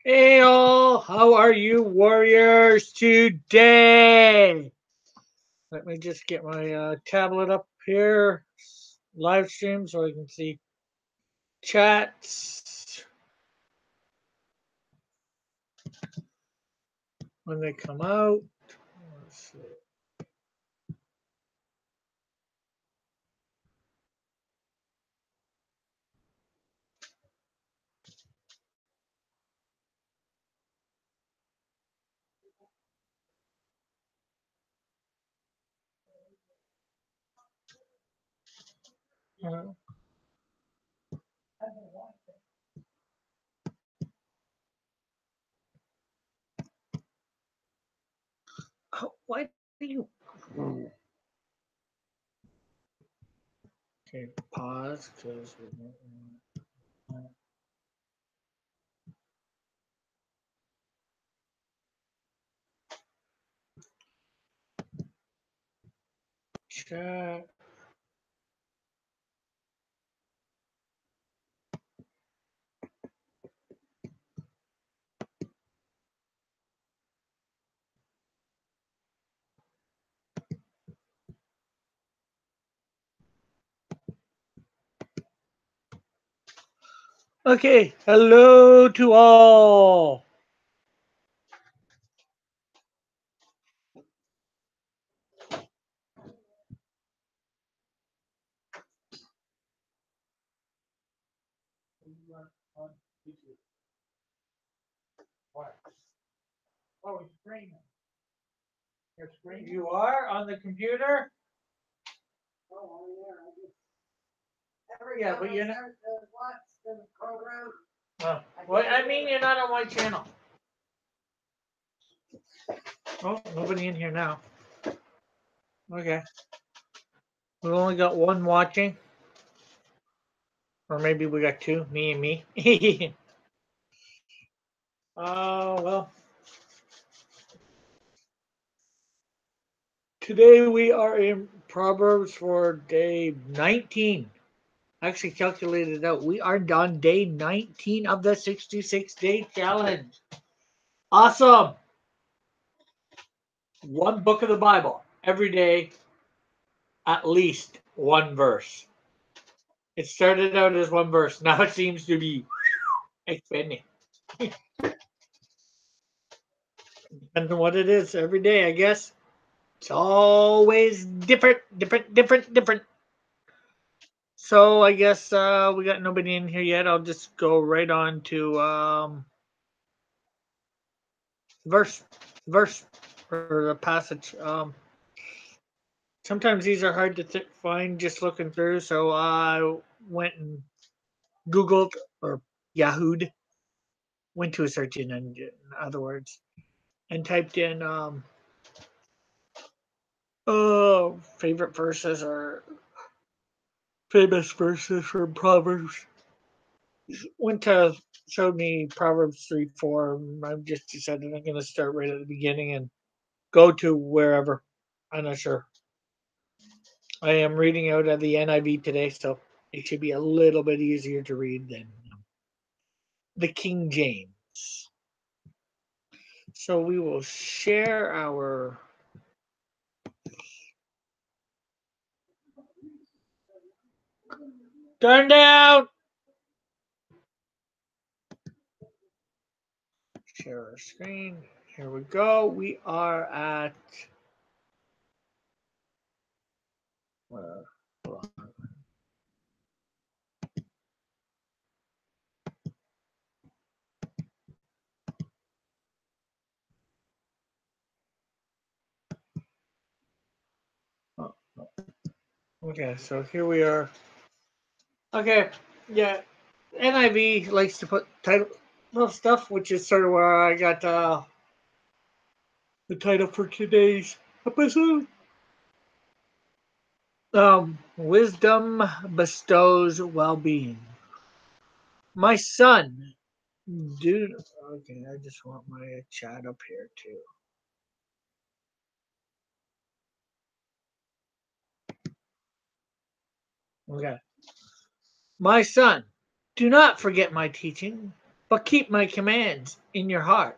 Hey all, how are you warriors today? Let me just get my tablet up here, live stream so I can see chats when they come out. Let's see. Uh, why do you? Okay, pause because chat. Okay, hello to all. What? Oh, it's screaming. You're screaming. You are on the computer? Oh, yeah, but you're not. Watch the program. Oh, what? I mean, you're not on my channel. Oh, nobody in here now. Okay. We only got one watching. Or maybe we got two, me and me. Well. Today we are in Proverbs for day 19. I actually calculated it out. We are on day 19 of the 66-day challenge. Awesome. One book of the Bible every day, at least one verse. It started out as one verse. Now it seems to be expanding. Depends on what it is every day, I guess. It's always different. So I guess we got nobody in here yet. I'll just go right on to verse, verse, or the passage. Sometimes these are hard to find just looking through, so I went and Googled or Yahooed, went to a search engine, in other words, and typed in favorite verses or famous verses from Proverbs. Went to showed me Proverbs 3:4. I just decided I'm going to start right at the beginning and go to wherever. I'm not sure. I am reading out of the NIV today, so it should be a little bit easier to read than the King James. So we will share our turn down. Share our screen. Here we go. We are at okay, so here we are. Okay, yeah, NIV likes to put title of stuff, which is sort of where I got the title for today's episode. Wisdom bestows well-being. My son, dude. Okay, I just want my chat up here too. Okay. My son, do not forget my teaching, but keep my commands in your heart,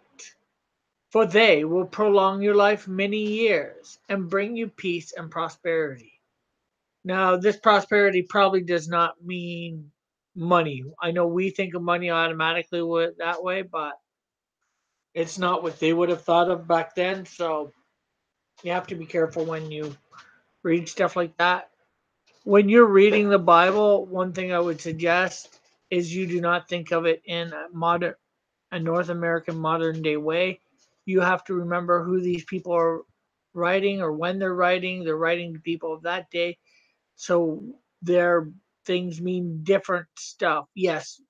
for they will prolong your life many years and bring you peace and prosperity. Now, this prosperity probably does not mean money. I know we think of money automatically that way, but it's not what they would have thought of back then. So you have to be careful when you read stuff like that. When you're reading the Bible, one thing I would suggest is you do not think of it in a North American modern day way. You have to remember who these people are writing or when they're writing. They're writing to people of that day. So their things mean different stuff. Yes,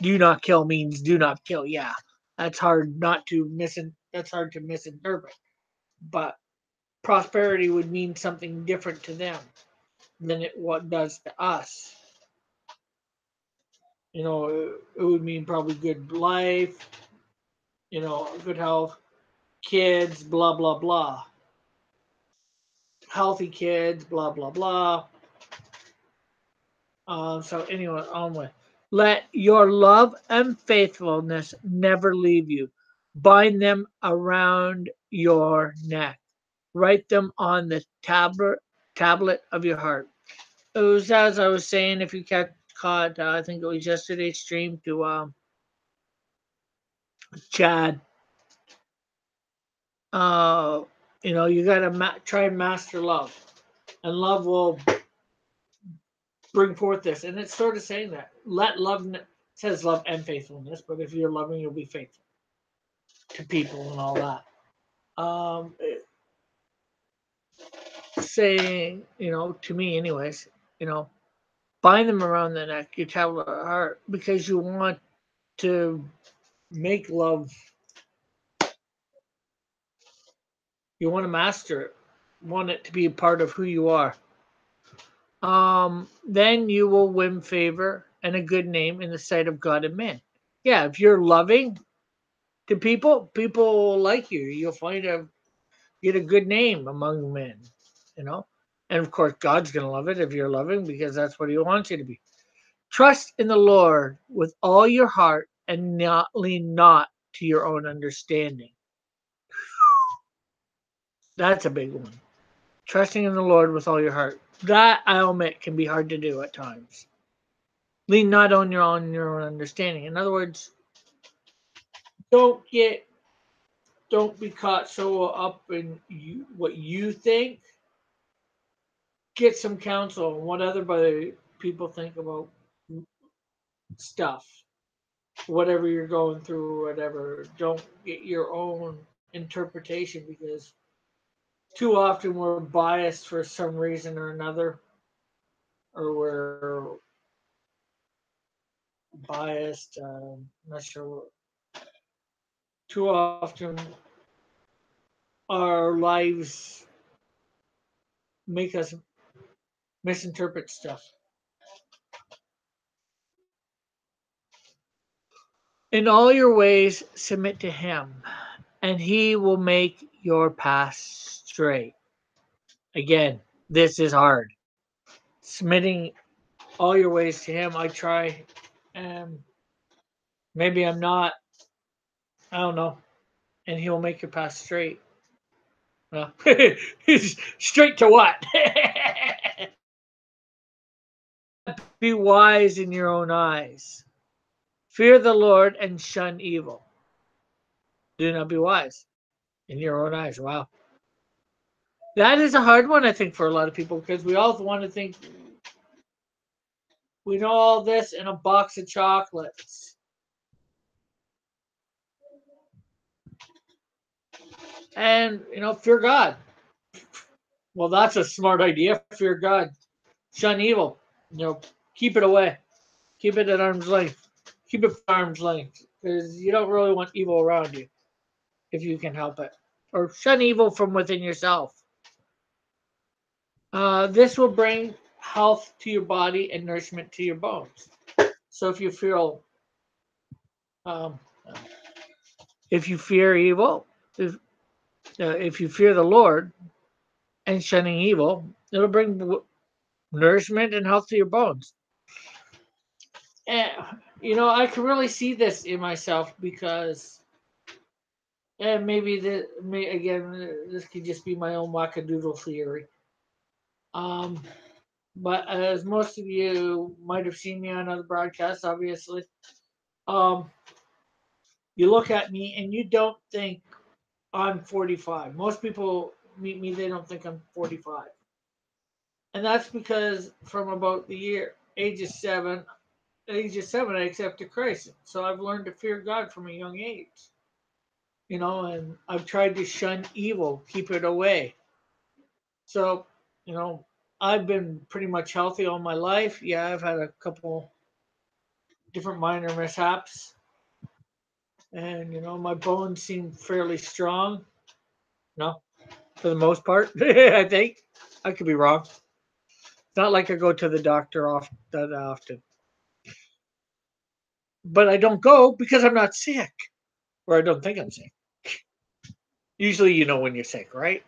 do not kill means do not kill. Yeah. That's hard not to that's hard to misinterpret. But prosperity would mean something different to them than it what does to us. It would mean probably good life, good health, kids, blah blah blah. Healthy kids, blah blah blah. So anyway, onward. Let your love and faithfulness never leave you. Bind them around your neck. Write them on the tablet of your heart. It was as I was saying. If you caught, I think it was yesterday's stream to Chad. Uh, you gotta try and master love, and love will bring forth this. And it's sort of saying that let love says love and faithfulness, but if you're loving, you'll be faithful to people and all that. Saying, to me, anyways, you know, bind them around the neck, your tablet of heart, because you want to make love. You want to master it. Want it to be a part of who you are. Then you will win favor and a good name in the sight of God and man. Yeah, if you're loving to people, people will like you. You'll get a good name among men, you know. And of course, God's gonna love it if you're loving because that's what He wants you to be. Trust in the Lord with all your heart and not lean not to your own understanding. That's a big one. Trusting in the Lord with all your heart. That I admit can be hard to do at times. Lean not on your own understanding. In other words, don't get don't be caught so up in what you think. Get some counsel on what other people think about stuff, whatever you're going through, whatever. Don't get your own interpretation because too often we're biased for some reason or another, or we're biased. I'm not sure. Too often, our lives make us misinterpret stuff. In all your ways, submit to Him, and He will make your path straight. Again, this is hard. Submitting all your ways to Him. I try, and maybe I'm not. I don't know. And He will make your path straight. Well, straight to what? Be wise in your own eyes. Fear the Lord and shun evil. Do not be wise in your own eyes. Wow. That is a hard one, I think, for a lot of people because we all want to think we know all this in a box of chocolates. And, fear God. Well, that's a smart idea. Fear God. Shun evil. Keep it away. Keep it at arm's length. Keep it at arm's length because you don't really want evil around you if you can help it. Or shun evil from within yourself. This will bring health to your body and nourishment to your bones. So um, if you fear evil, if you fear the Lord and shunning evil, it'll bring nourishment and health to your bones. And, I can really see this in myself because, and maybe this could just be my own wackadoodle theory. Um, but as most of you might have seen me on other broadcasts, obviously, um, you look at me and you don't think I'm 45. Most people meet me, they don't think I'm 45. And that's because from about the age of seven, I accepted Christ. So I've learned to fear God from a young age. And I've tried to shun evil, keep it away. So, you know, I've been pretty much healthy all my life. Yeah, I've had a couple different minor mishaps, and my bones seem fairly strong. No, for the most part, I think. I could be wrong. It's not like I go to the doctor off that often, but I don't go because I'm not sick, or I don't think I'm sick. Usually, you know when you're sick, right?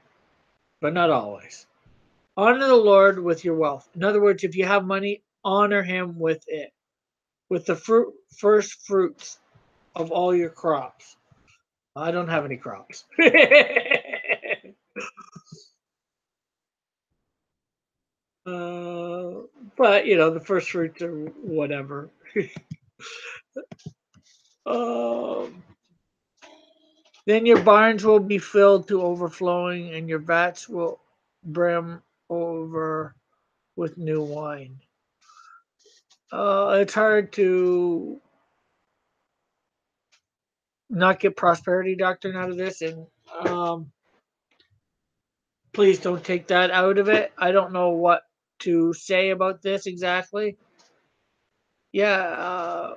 But not always. Honor the Lord with your wealth. In other words, if you have money, honor Him with it, with the first fruits of all your crops. I don't have any crops. uh, but, the first fruits or whatever. um, then your barns will be filled to overflowing, and your vats will brim over with new wine. It's hard to not get prosperity doctrine out of this, and please don't take that out of it. I don't know what to say about this exactly. Yeah,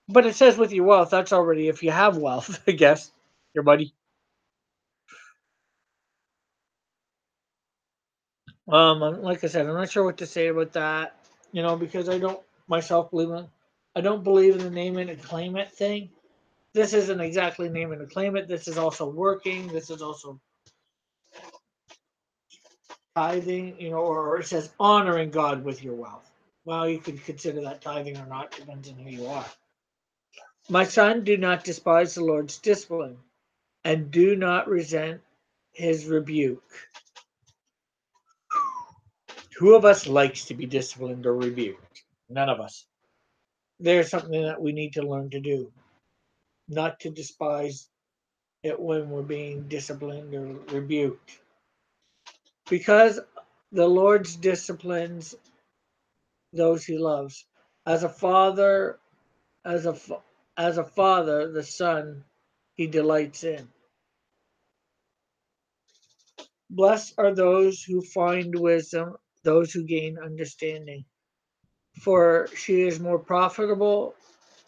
but it says with your wealth. That's already if you have wealth, I guess. Your money. Like I said, I'm not sure what to say about that. Because I don't myself believe in. I don't believe in the name it and claim it thing. This isn't exactly name it and claim it. This is also working. This is also tithing. Or it says honoring God with your wealth. Well, you could consider that tithing or not, depends on who you are. My son, do not despise the Lord's discipline, and do not resent his rebuke. Who of us likes to be disciplined or rebuked? None of us. There's something that we need to learn to do, not to despise it when we're being disciplined or rebuked. Because the Lord's disciplines those he loves. As a father, as a as a father, the son he delights in. Blessed are those who find wisdom, those who gain understanding. For she is more profitable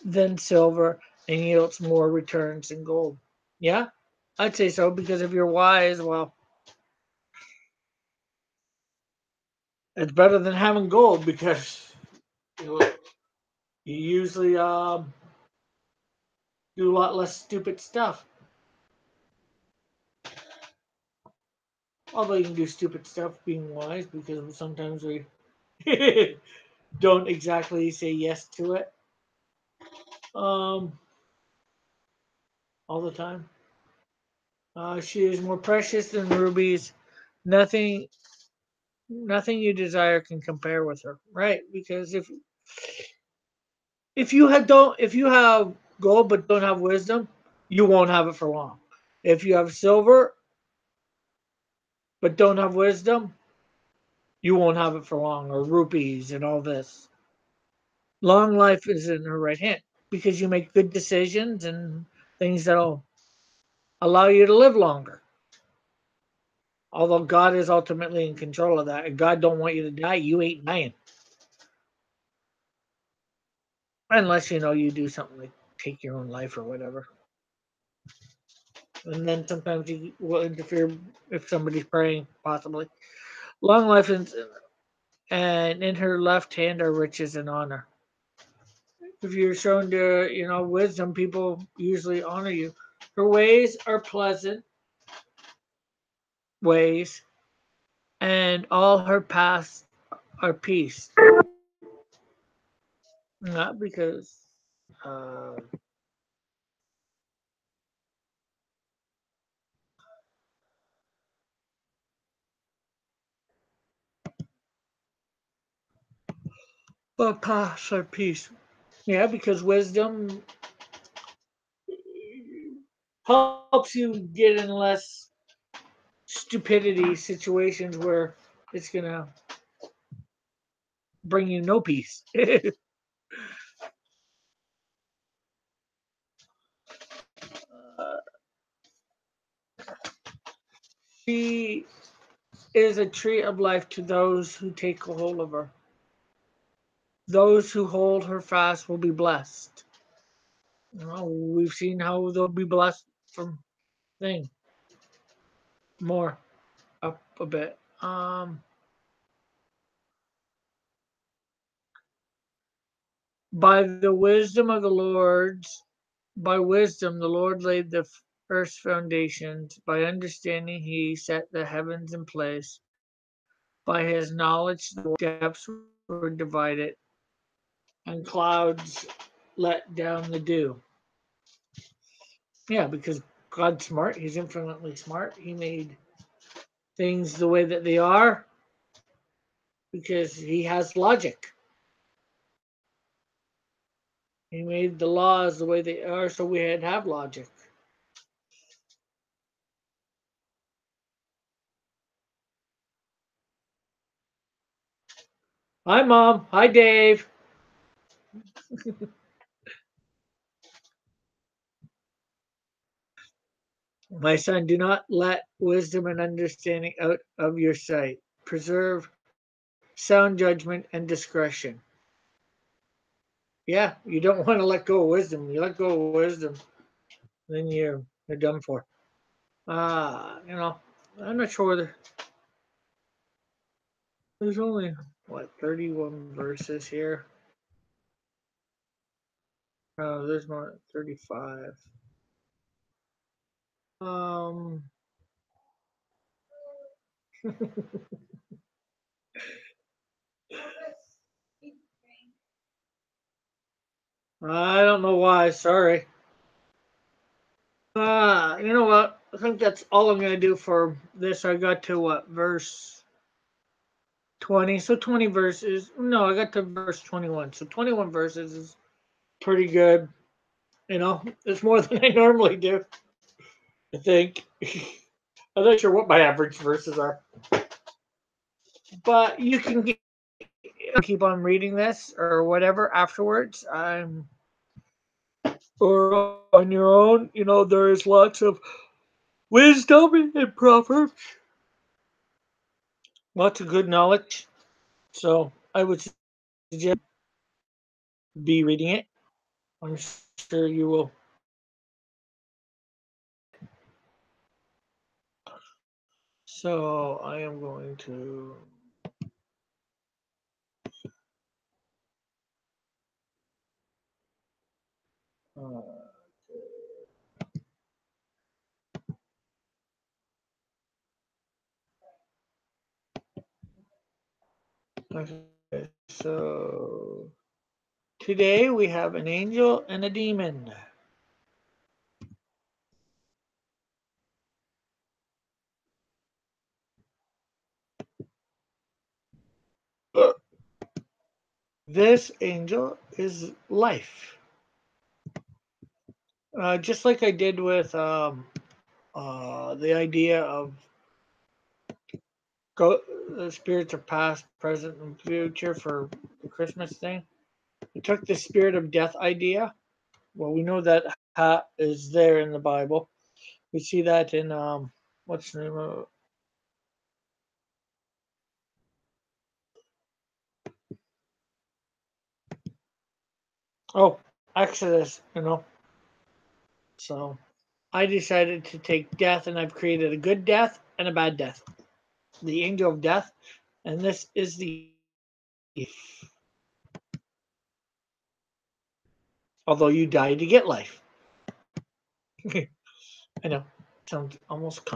than silver and yields more returns than gold. Yeah, I'd say so because if you're wise, well, it's better than having gold because you usually do a lot less stupid stuff. Although you can do stupid stuff being wise because sometimes we don't exactly say yes to it um, all the time. She is more precious than rubies. Nothing, nothing you desire can compare with her, right? Because if you have gold but don't have wisdom, you won't have it for long. If you have silver but don't have wisdom, you won't have it for long. Or rupees and all this. Long life is in her right hand because you make good decisions and things that'll allow you to live longer. Although God is ultimately in control of that, and God don't want you to die, you ain't dying. Unless you do something like take your own life or whatever. And then sometimes you will interfere if somebody's praying, possibly. Long life and in her left hand are riches and honor. If you're shown to, wisdom, people usually honor you. Her ways are pleasant ways, and all her paths are peace. Not because uh, but pass or peace. Yeah, because wisdom helps you get in less stupidity situations where it's gonna bring you no peace. She is a tree of life to those who take hold of her. Those who hold her fast will be blessed. We've seen how they'll be blessed from thing more up a bit. By the wisdom of the Lord's, by wisdom the Lord laid the first foundations. By understanding he set the heavens in place. By his knowledge the depths were divided, and clouds let down the dew. Yeah, because God's smart. He's infinitely smart. He made things the way that they are because he has logic. He made the laws the way they are so we have logic. Hi, Mom. Hi, Dave. My son, do not let wisdom and understanding out of your sight. Preserve sound judgment and discretion. Yeah, you don't want to let go of wisdom. You let go of wisdom, then you're done for. I'm not sure there's only what 31 verses here. Oh, there's more 35. Um, I don't know why. Sorry. You know what? I think that's all I'm gonna do for this. I got to what verse 20. So 20 verses. No, I got to verse 21. So 21 verses is pretty good. It's more than I normally do. I think. I'm not sure what my average verses are, but you can keep on reading this or whatever afterwards. Or on your own. There is lots of wisdom in Proverbs, lots of good knowledge. So I would suggest be reading it. I'm sure you will. So I am going to. Uh, okay, so today we have an angel and a demon. This angel is life. Just like I did with the idea of the spirits of past, present, and future for the Christmas thing. We took the spirit of death idea. Well, we know that is there in the Bible. We see that in what's the name of it? Oh, Exodus. So I decided to take death, and I've created a good death and a bad death. The angel of death, and this is the although you die to get life. I know, sounds almost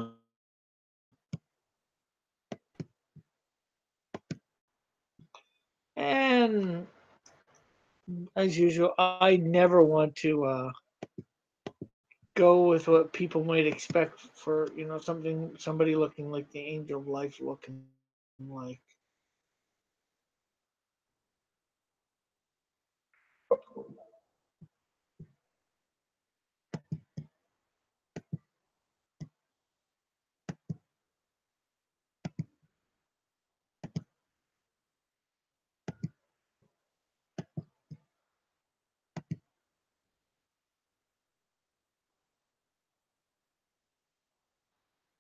and as usual, I never want to go with what people might expect for somebody looking like the angel of life looking like.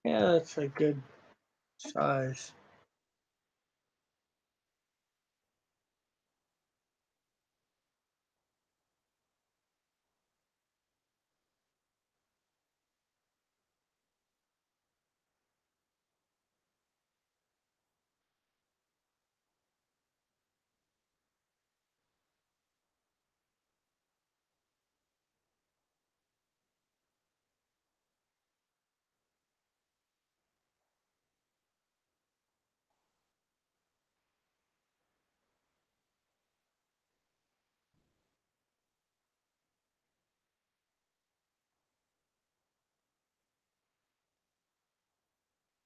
Yeah, that's a good size.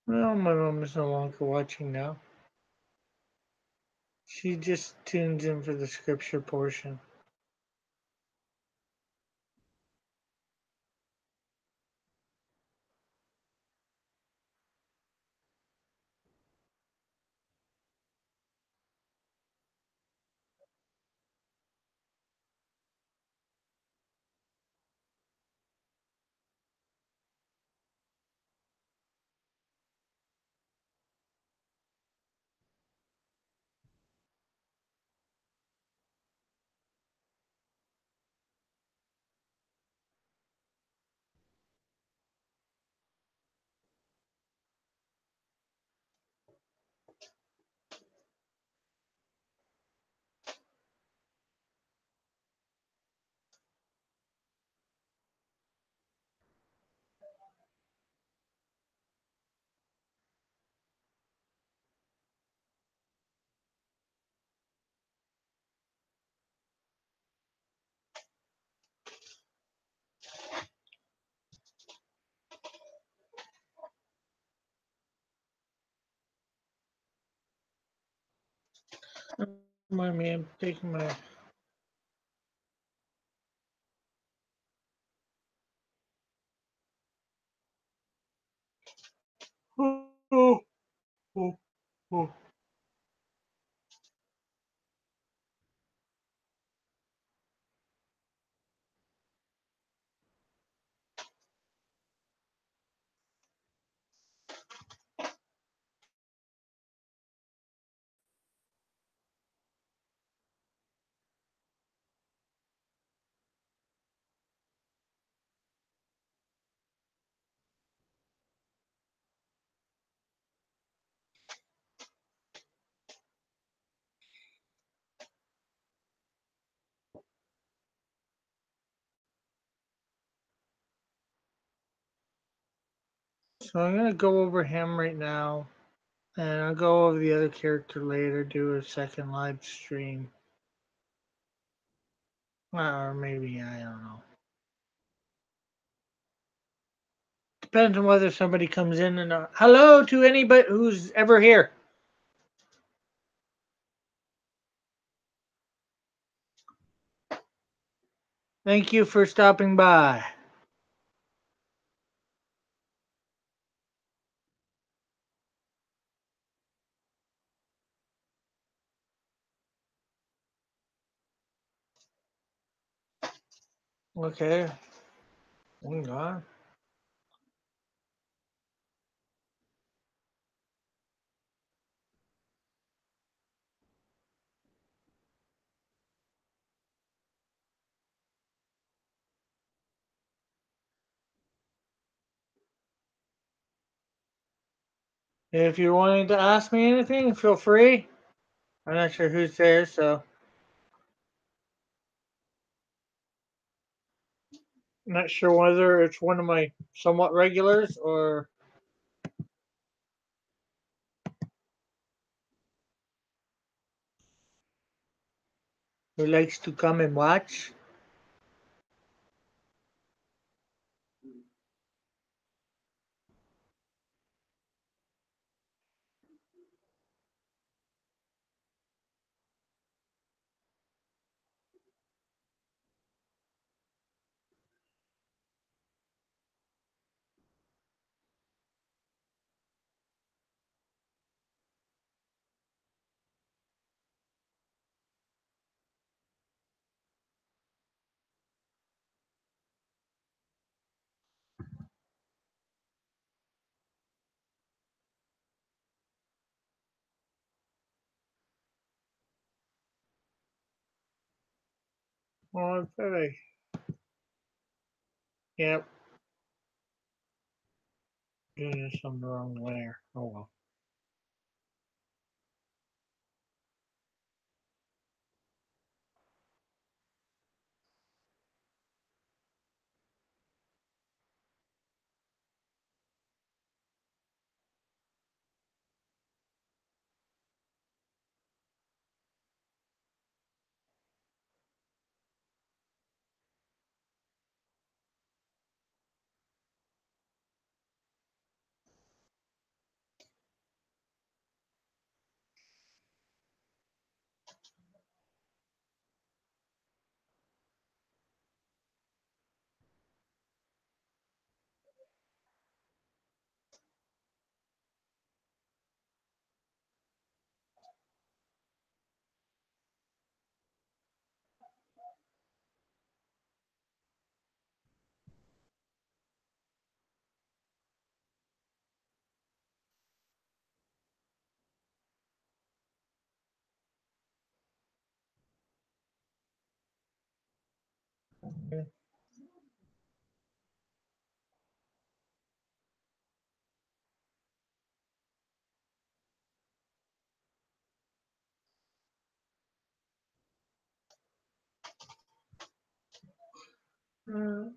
Well, my mom is no longer watching now. She just tunes in for the scripture portion. Remind me, I'm taking my. Oh, oh, oh. So I'm gonna go over him right now, and I'll go over the other character later. Do a second live stream, or maybe I don't know. Depends on whether somebody comes in and hello to anybody who's ever here. Thank you for stopping by. Okay. Hang on. If you're wanting to ask me anything, feel free. I'm not sure who's there, so I'm not sure whether it's one of my somewhat regulars or. who likes to come and watch. Oh, I thought I, yep, doing this on the wrong layer. Oh well. Mm,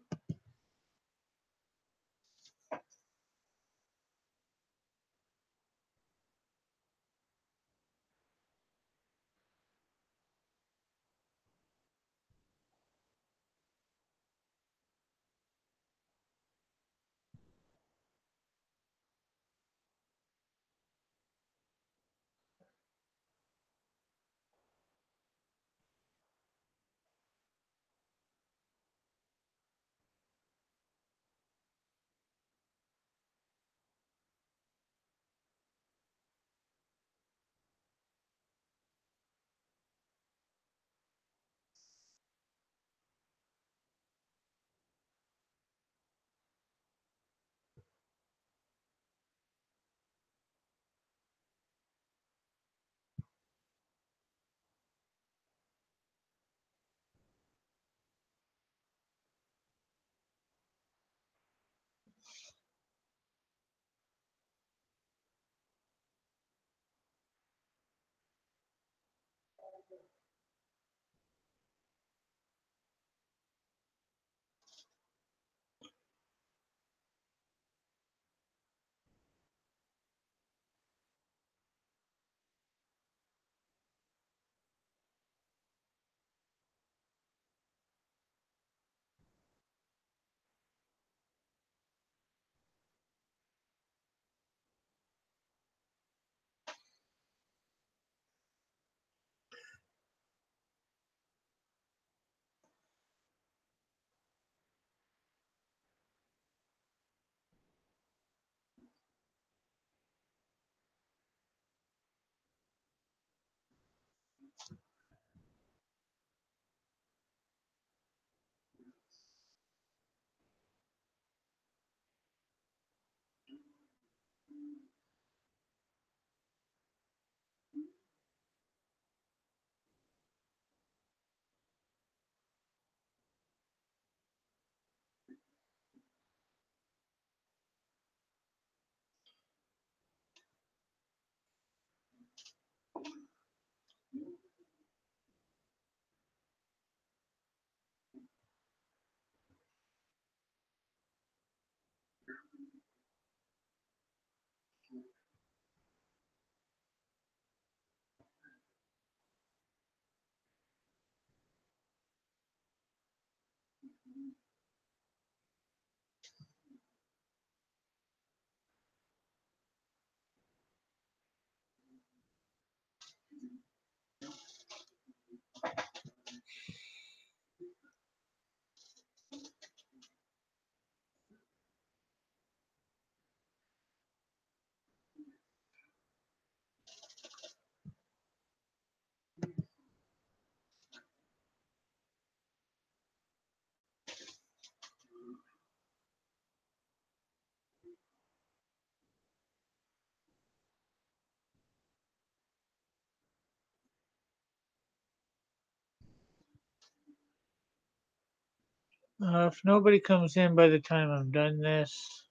If nobody comes in by the time I'm done this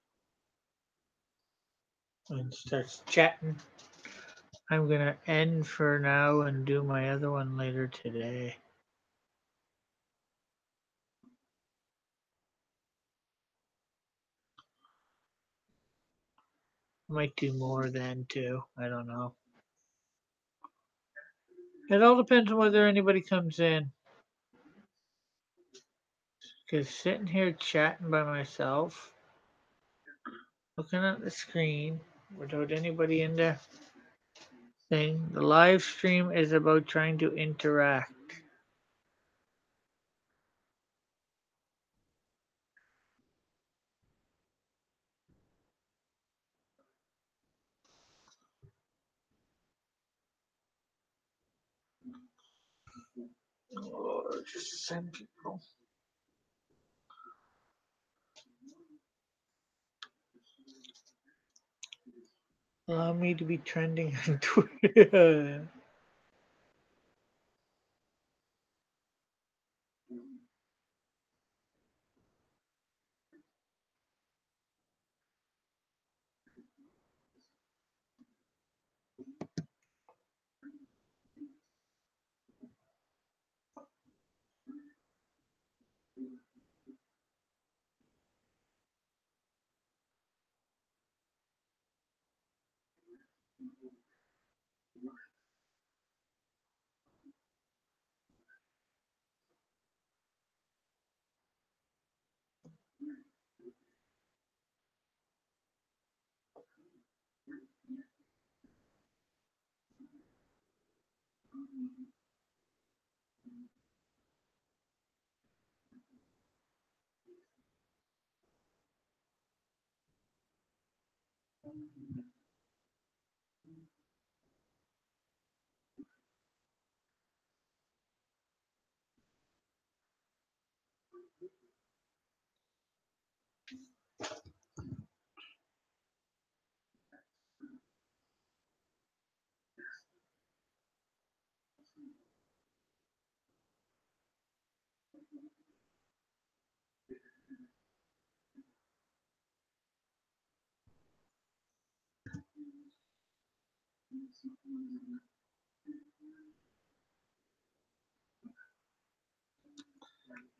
and starts chatting, I'm gonna end for now and do my other one later today. Might do more than two. I don't know. It all depends on whether anybody comes in. Because sitting here chatting by myself, looking at the screen without anybody in the thing, the live stream is about trying to interact. Oh, just send people. Allow me to be trending on Twitter.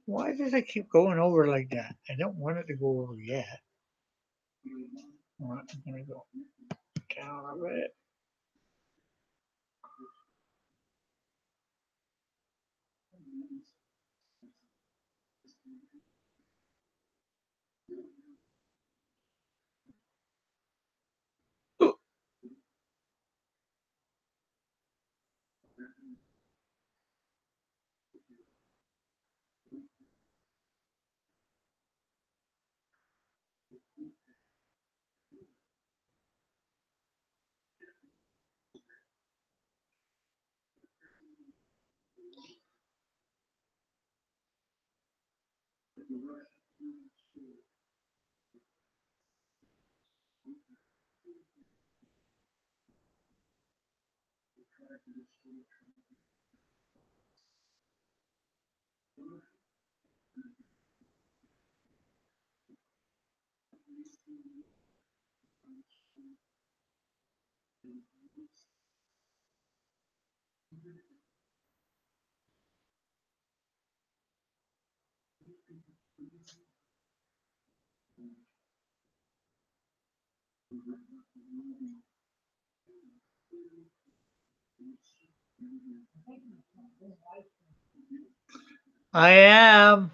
Why does it keep going over like that? I don't want it to go over yet. I'm gonna go down a bit. I am.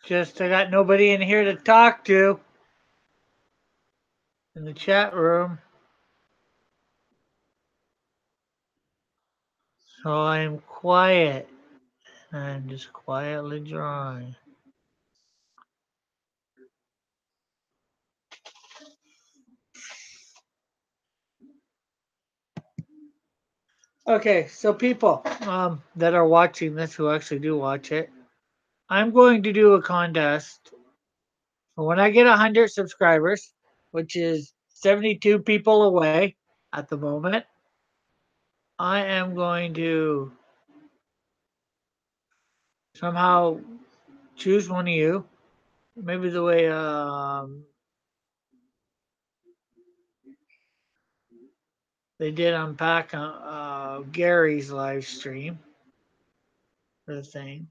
Just I got nobody in here to talk to in the chat room. So I'm quiet. I'm just quietly drawing. Okay, so people that are watching this who actually do watch it, I'm going to do a contest. When I get 100 subscribers, which is 72 people away at the moment, I am going to somehow choose one of you. Maybe the way they did unpack Gary's live stream for the thing.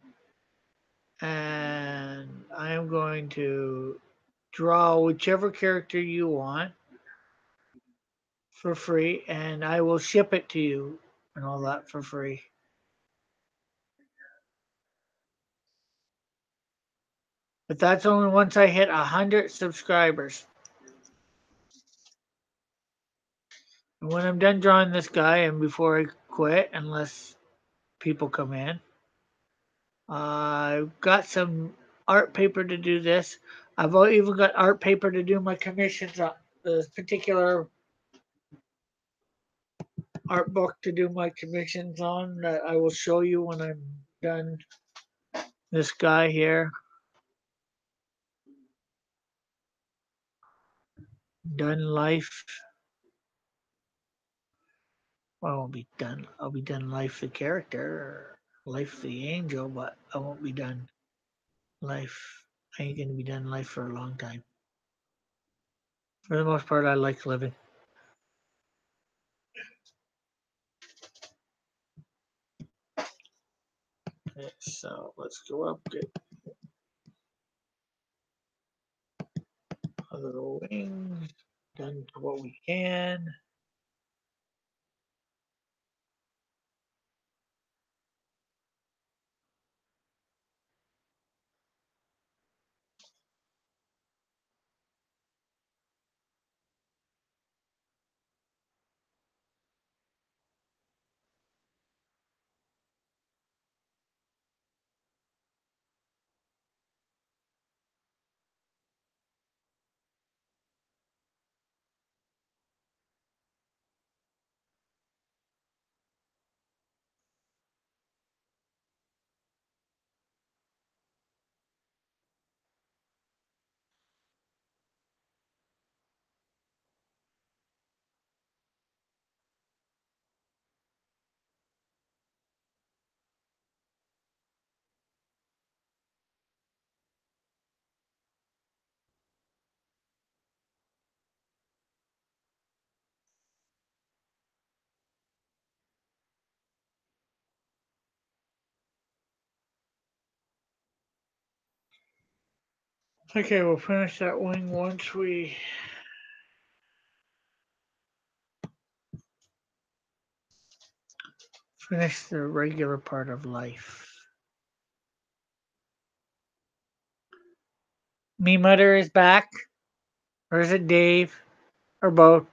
And I am going to draw whichever character you want for free, and I will ship it to you and all that for free. But that's only once I hit 100 subscribers. And when I'm done drawing this guy, and before I quit, unless people come in, I've got some art paper to do this. I've even got art paper to do my commissions on this particular art book to do my commissions on that I will show you when I'm done this guy here. Done life. Well, I won't be done. I'll be done life the character, life the angel, but I won't be done life. I ain't gonna be done life for a long time. For the most part, I like living. Okay, so let's go up, get a little wings, done what we can. Okay, we'll finish that wing once we finish the regular part of life. Me Mutter is back, or is it Dave, or both?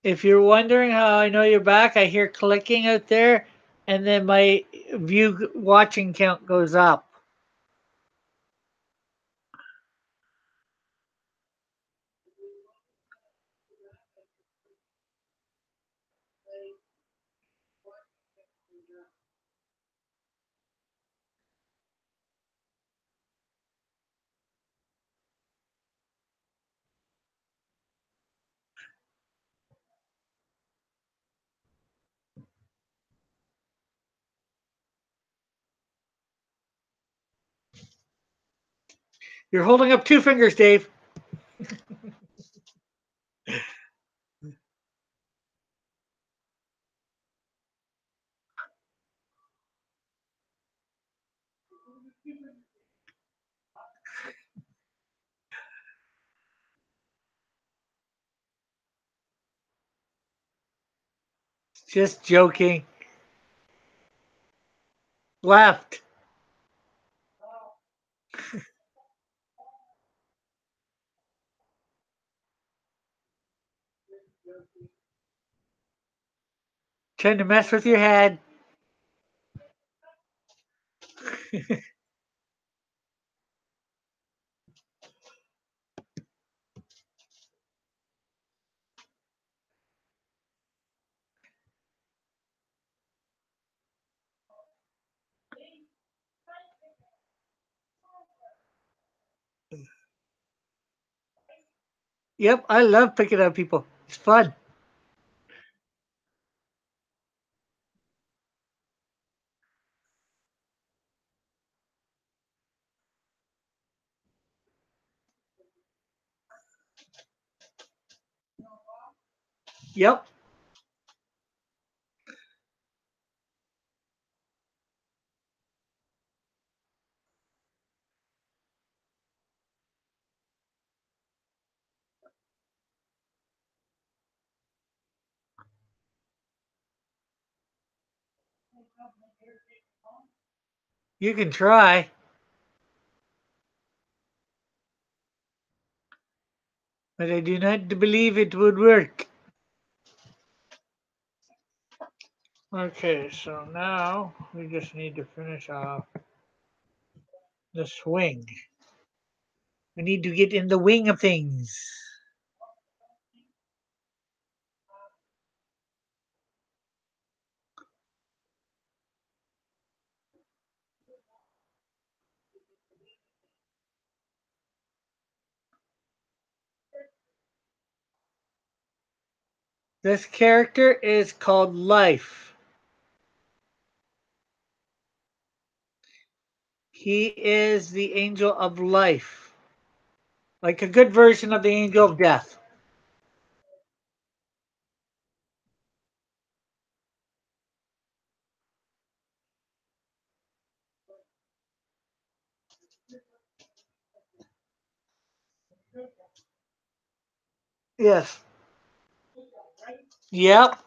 If you're wondering how I know you're back, I hear clicking out there, and then my view watching count goes up. You're holding up two fingers, Dave. Just joking. Left. 'Trying to mess with your head. Yep, I love picking on people. It's fun. Yep. You can try, but I do not believe it would work. Okay, so now we just need to finish off the swing. We need to get in the wing of things. This character is called Life. He is the angel of life, like a good version of the angel of death. Yes. Yep.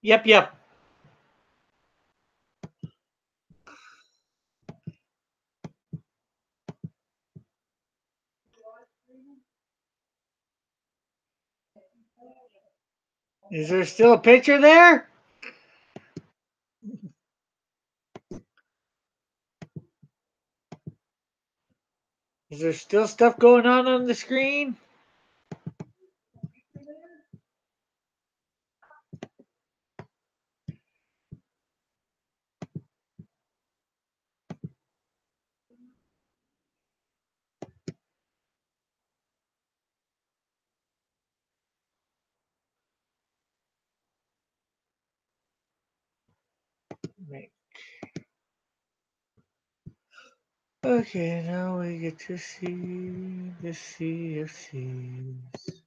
Yep. Yep. Is there still a picture there? Is there still stuff going on the screen? Okay, now we get to see the Sea of Thieves.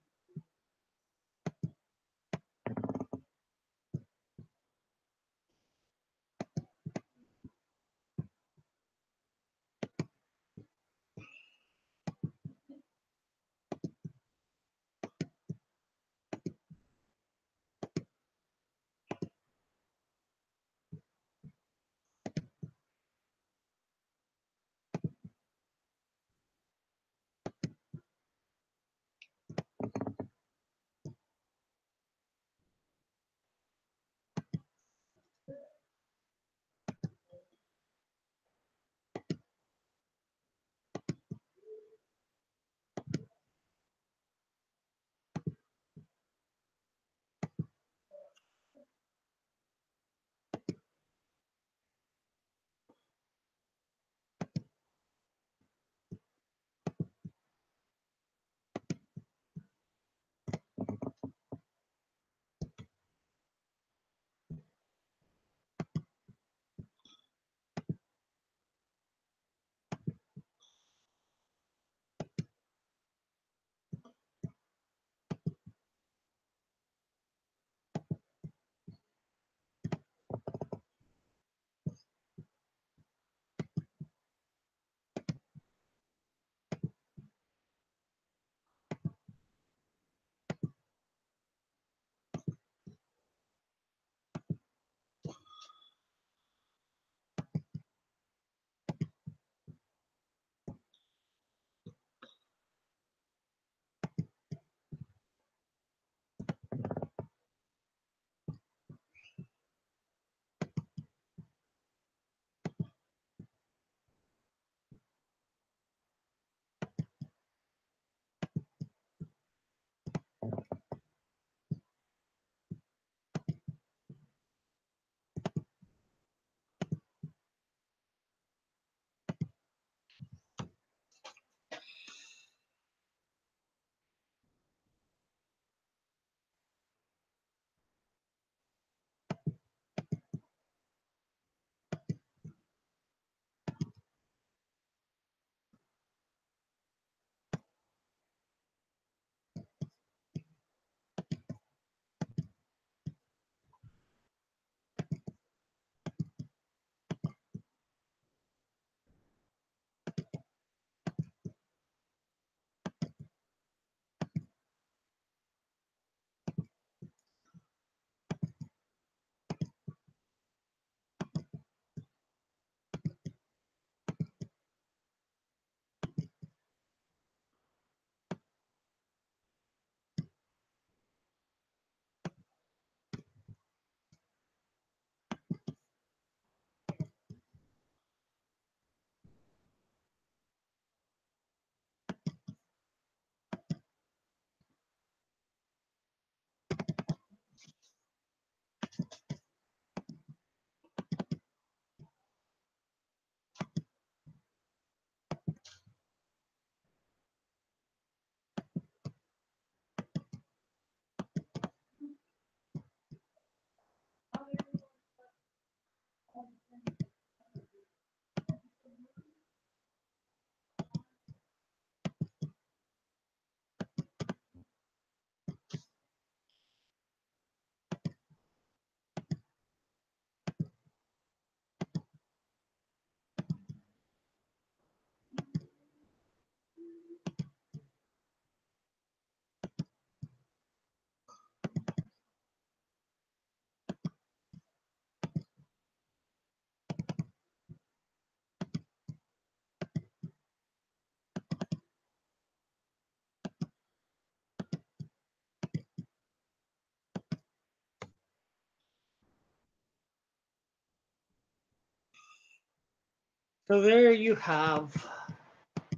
So there you have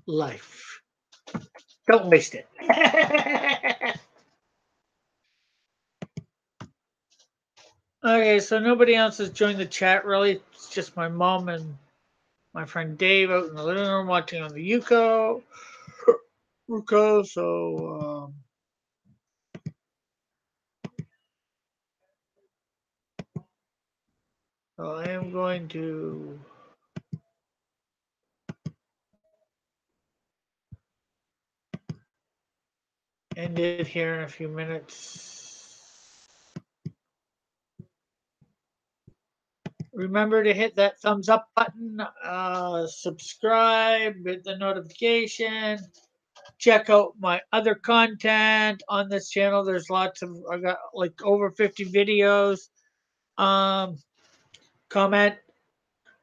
life. Don't waste it. Okay, so nobody else has joined the chat really. It's just my mom and my friend Dave out in the living room watching on the Ruko. So I am going to end it here in a few minutes. Remember to hit that thumbs up button, subscribe, hit the notification, check out my other content on this channel. There's lots of, I got like over 50 videos. Comment,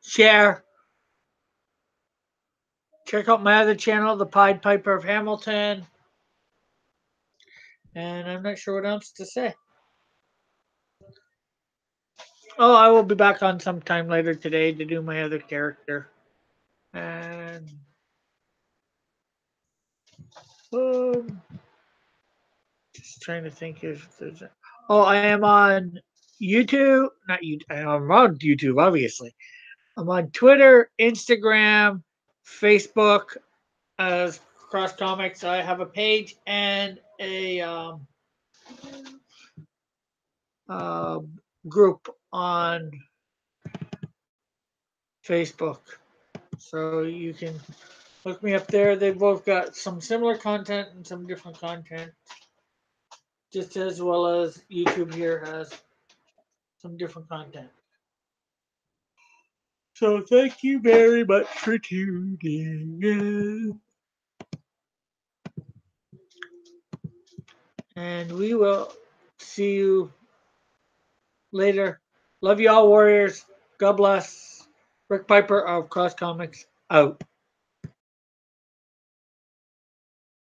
share, check out my other channel, The Pied Piper of Hamilton. And I'm not sure what else to say. Oh, I will be back on sometime later today to do my other character. And just trying to think if there's a, oh, I am on YouTube. Not YouTube. I'm on YouTube, obviously. I'm on Twitter, Instagram, Facebook as Cross Comics. I have a page and a uh, group on Facebook. So you can look me up there. They've both got some similar content and some different content, just as well as YouTube here has some different content. So thank you very much for tuning in. And we will see you later. Love you all, Warriors. God bless. Rick Piper of Cross Comics out.